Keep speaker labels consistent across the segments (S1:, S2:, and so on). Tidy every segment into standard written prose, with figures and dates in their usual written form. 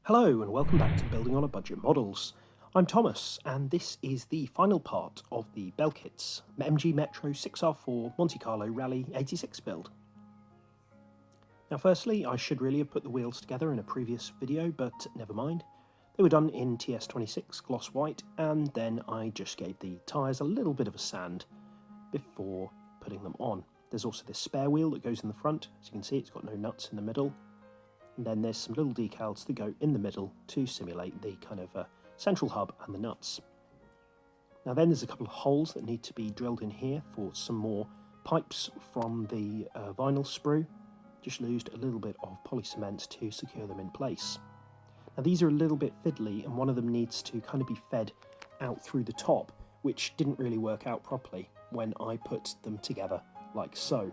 S1: Hello and welcome back to Building on a Budget Models. I'm Thomas and this is the final part of the Belkits MG Metro 6R4 Monte Carlo Rallye 86 build. Now firstly, I should really have put the wheels together in a previous video, but never mind. They were done in TS26 gloss white, and then I just gave the tyres a little bit of a sand before putting them on. There's also this spare wheel that goes in the front. As you can see, it's got no nuts in the middle. And then there's some little decals that go in the middle to simulate the kind of central hub and the nuts. Now then there's a couple of holes that need to be drilled in here for some more pipes from the vinyl sprue. Just used a little bit of poly cement to secure them in place. Now these are a little bit fiddly, and one of them needs to kind of be fed out through the top, which didn't really work out properly when I put them together like so.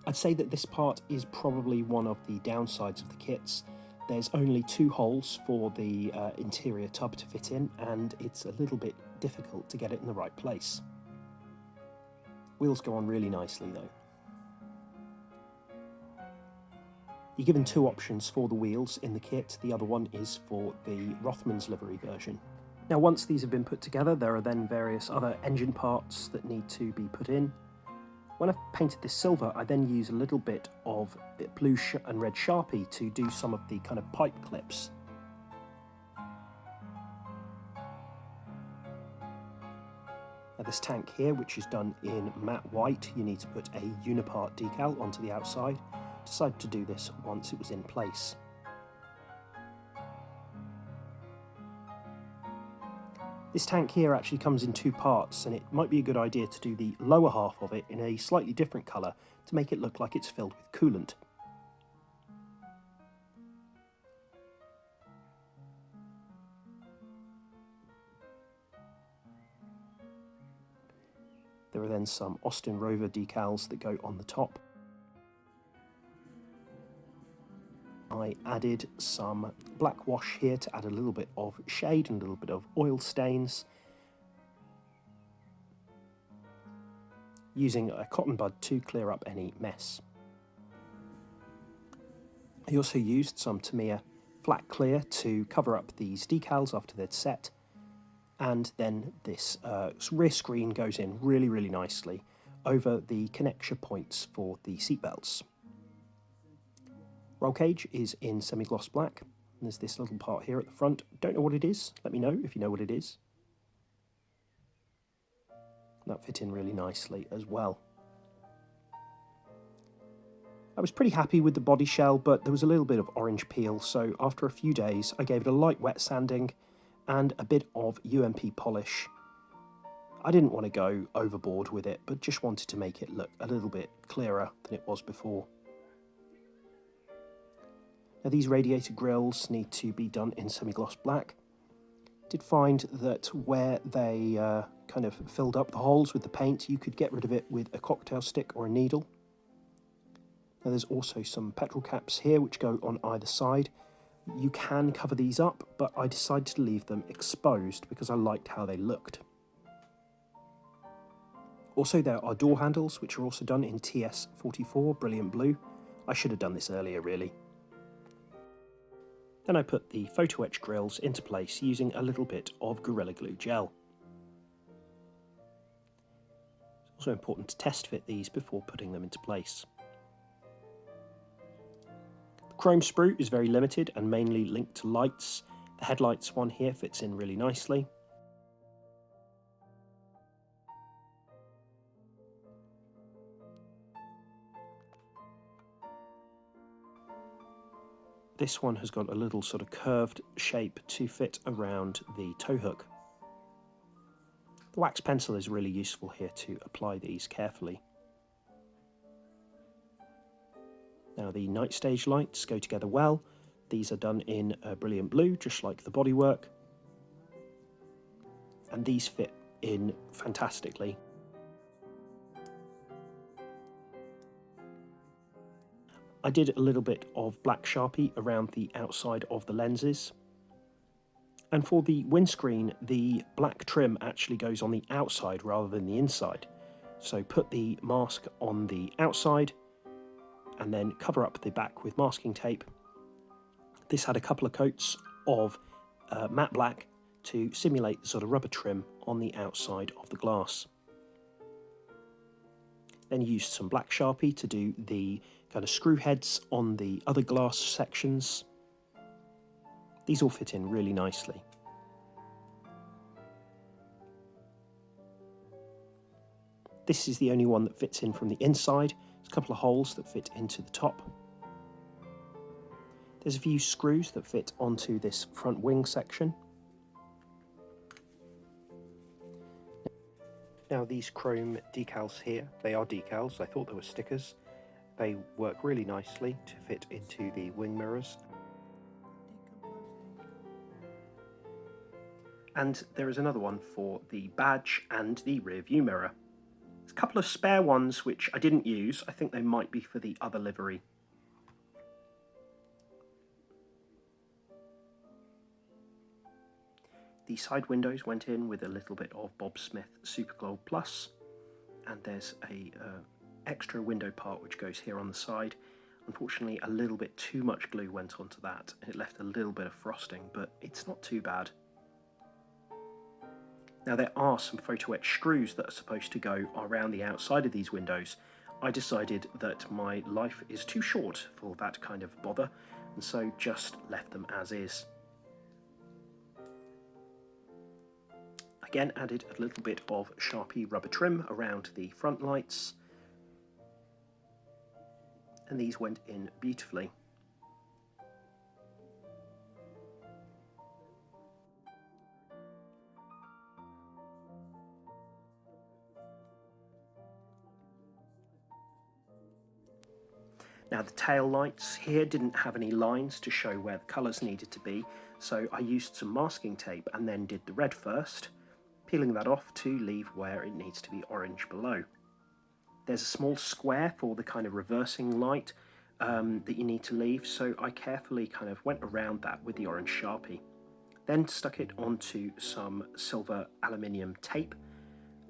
S1: I'd say that this part is probably one of the downsides of the kits. There's only 2 holes for the interior tub to fit in, and it's a little bit difficult to get it in the right place. Wheels go on really nicely though. You're given 2 options for the wheels in the kit. The other one is for the Rothmans livery version. Now once these have been put together, there are then various other engine parts that need to be put in. When I've painted this silver, I then use a little bit of blue and red Sharpie to do some of the kind of pipe clips. Now this tank here, which is done in matte white, you need to put a Unipart decal onto the outside. Decided to do this once it was in place. This tank here actually comes in 2 parts, and it might be a good idea to do the lower half of it in a slightly different colour to make it look like it's filled with coolant. There are then some Austin Rover decals that go on the top. I added some black wash here to add a little bit of shade and a little bit of oil stains, using a cotton bud to clear up any mess. I also used some Tamiya flat clear to cover up these decals after they'd set, and then this rear screen goes in really nicely over the connection points for the seatbelts. Roll cage is in semi-gloss black. There's this little part here at the front. Don't know what it is. Let me know if you know what it is. That fit in really nicely as well. I was pretty happy with the body shell, but there was a little bit of orange peel, so after a few days I gave it a light wet sanding and a bit of UMP polish. I didn't want to go overboard with it, but just wanted to make it look a little bit clearer than it was before. Now these radiator grills need to be done in semi-gloss black. Did find that where they kind of filled up the holes with the paint, you could get rid of it with a cocktail stick or a needle. Now there's also some petrol caps here which go on either side. You can cover these up, but I decided to leave them exposed because I liked how they looked. Also there are door handles which are also done in TS44 Brilliant Blue. I should have done this earlier really. Then I put the photo etch grills into place using a little bit of Gorilla Glue gel. It's also important to test fit these before putting them into place. The chrome sprue is very limited and mainly linked to lights. The headlights one here fits in really nicely. This one has got a little sort of curved shape to fit around the tow hook. The wax pencil is really useful here to apply these carefully. Now the night stage lights go together well. These are done in Brilliant Blue, just like the bodywork. And these fit in fantastically. I did a little bit of black Sharpie around the outside of the lenses. And for the windscreen, the black trim actually goes on the outside rather than the inside. So put the mask on the outside and then cover up the back with masking tape This had a couple of coats of matte black to simulate the sort of rubber trim on the outside of the glass. Then used some black Sharpie to do the kind of screw heads on the other glass sections. These all fit in really nicely. This is the only one that fits in from the inside. There's a couple of holes that fit into the top. There's a few screws that fit onto this front wing section. Now these chrome decals here, they are decals. I thought they were stickers. They work really nicely to fit into the wing mirrors. And there is another one for the badge and the rear view mirror. There's a couple of spare ones which I didn't use. I think they might be for the other livery. The side windows went in with a little bit of Bob Smith Super Glue Plus, and there's a extra window part which goes here on the side. Unfortunately, a little bit too much glue went onto that. It left a little bit of frosting, but it's not too bad. Now there are some photo etch screws that are supposed to go around the outside of these windows. I decided that my life is too short for that kind of bother, and so just left them as is. Again, added a little bit of Sharpie rubber trim around the front lights, and these went in beautifully. Now the tail lights here didn't have any lines to show where the colours needed to be, so I used some masking tape and then did the red first, peeling that off to leave where it needs to be orange below. There's a small square for the kind of reversing light that you need to leave, so I carefully kind of went around that with the orange Sharpie. Then stuck it onto some silver aluminium tape.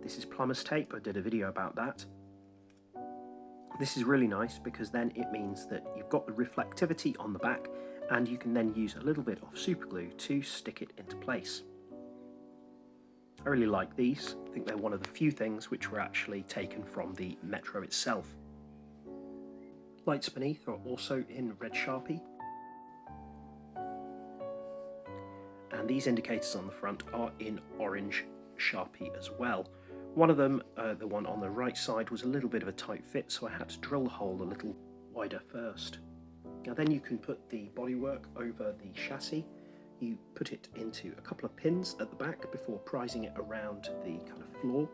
S1: This is plumber's tape, I did a video about that. This is really nice because then it means that you've got the reflectivity on the back and you can then use a little bit of super glue to stick it into place. I really like these. I think they're one of the few things which were actually taken from the Metro itself. Lights beneath are also in red Sharpie. And these indicators on the front are in orange Sharpie as well. One of them, the one on the right side, was a little bit of a tight fit, so I had to drill the hole a little wider first. Now then you can put the bodywork over the chassis. You put it into a couple of pins at the back before prising it around the kind of floor.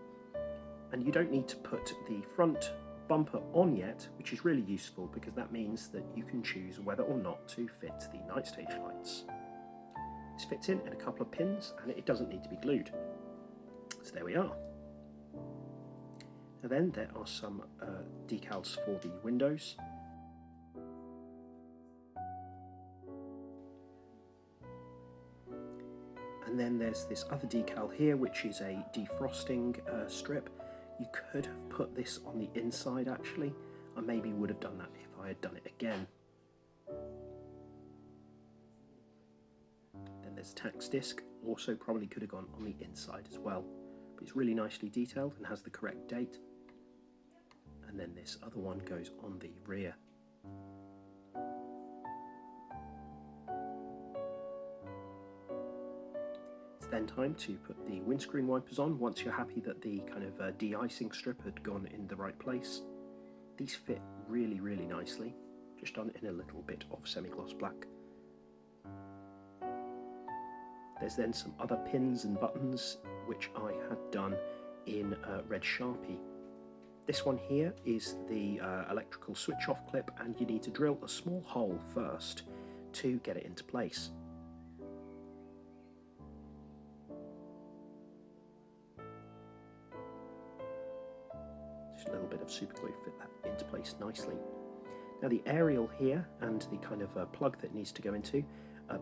S1: And you don't need to put the front bumper on yet, which is really useful because that means that you can choose whether or not to fit the night stage lights. This fits in a couple of pins and it doesn't need to be glued. So there we are. Now then there are some decals for the windows. And then there's this other decal here, which is a defrosting strip. You could have put this on the inside actually. I maybe would have done that if I had done it again. Then there's a tax disc, also probably could have gone on the inside as well. But it's really nicely detailed and has the correct date. And then this other one goes on the rear. It's then time to put the windscreen wipers on once you're happy that the kind of de-icing strip had gone in the right place. These fit really, really nicely, just done in a little bit of semi-gloss black. There's then some other pins and buttons which I had done in red Sharpie. This one here is the electrical switch off clip, and you need to drill a small hole first to get it into place. Just a little bit of super glue fit that into place nicely. Now the aerial here and the kind of plug that needs to go into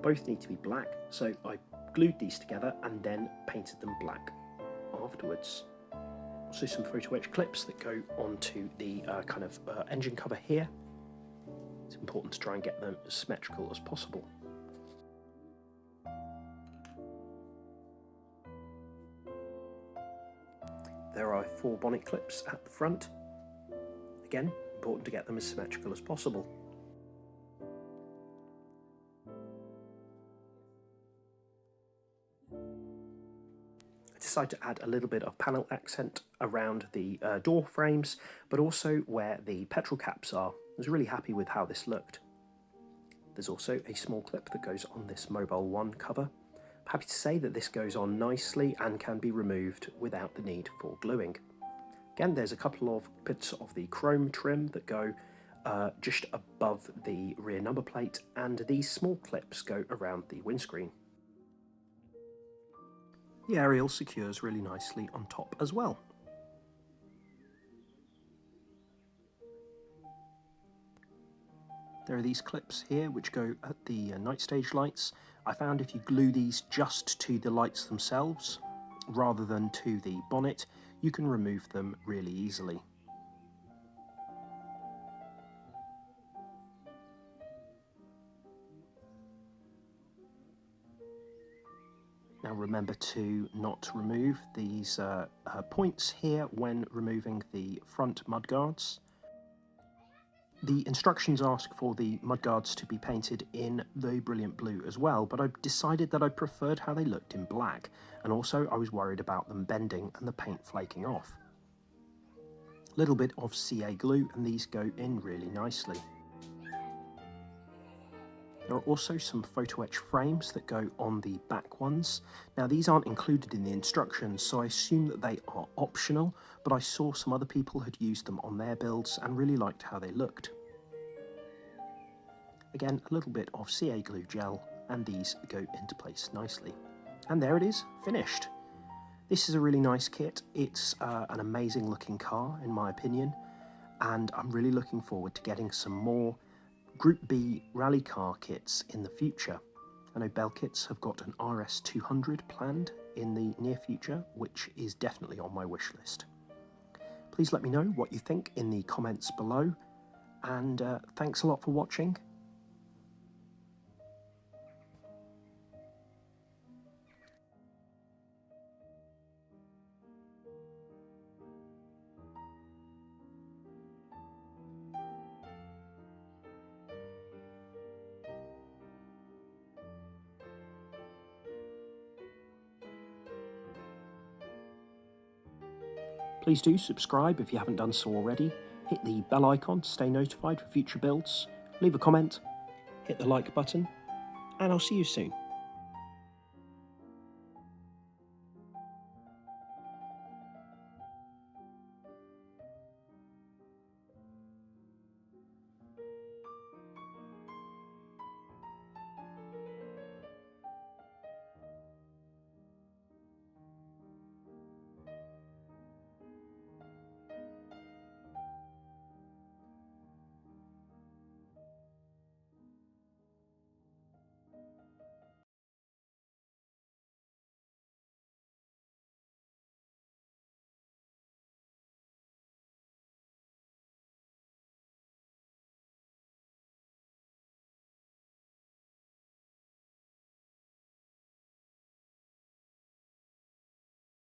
S1: both need to be black, so I glued these together and then painted them black afterwards. Also some photo etch clips that go onto the kind of engine cover here. It's important to try and get them as symmetrical as possible. There are 4 bonnet clips at the front. Again, important to get them as symmetrical as possible. I decided to add a little bit of panel accent around the door frames, but also where the petrol caps are. I was really happy with how this looked. There's also a small clip that goes on this Mobile One cover. I'm happy to say that this goes on nicely and can be removed without the need for gluing. Again, there's a couple of bits of the chrome trim that go just above the rear number plate, and these small clips go around the windscreen. The aerial secures really nicely on top as well. There are these clips here which go at the night stage lights. I found if you glue these just to the lights themselves rather than to the bonnet, you can remove them really easily. Now remember to not remove these points here when removing the front mudguards. The instructions ask for the mudguards to be painted in the brilliant blue as well, but I decided that I preferred how they looked in black, and also I was worried about them bending and the paint flaking off. A little bit of CA glue and these go in really nicely. There are also some photo etch frames that go on the back ones. Now these aren't included in the instructions, so I assume that they are optional, but I saw some other people had used them on their builds and really liked how they looked. Again, a little bit of CA glue gel and these go into place nicely. And there it is, finished. This is a really nice kit. It's an amazing looking car in my opinion, and I'm really looking forward to getting some more Group B rally car kits in the future. I know Belkits have got an RS200 planned in the near future, which is definitely on my wish list. Please let me know what you think in the comments below, and thanks a lot for watching. Please do subscribe if you haven't done so already, hit the bell icon to stay notified for future builds, leave a comment, hit the like button, and I'll see you soon.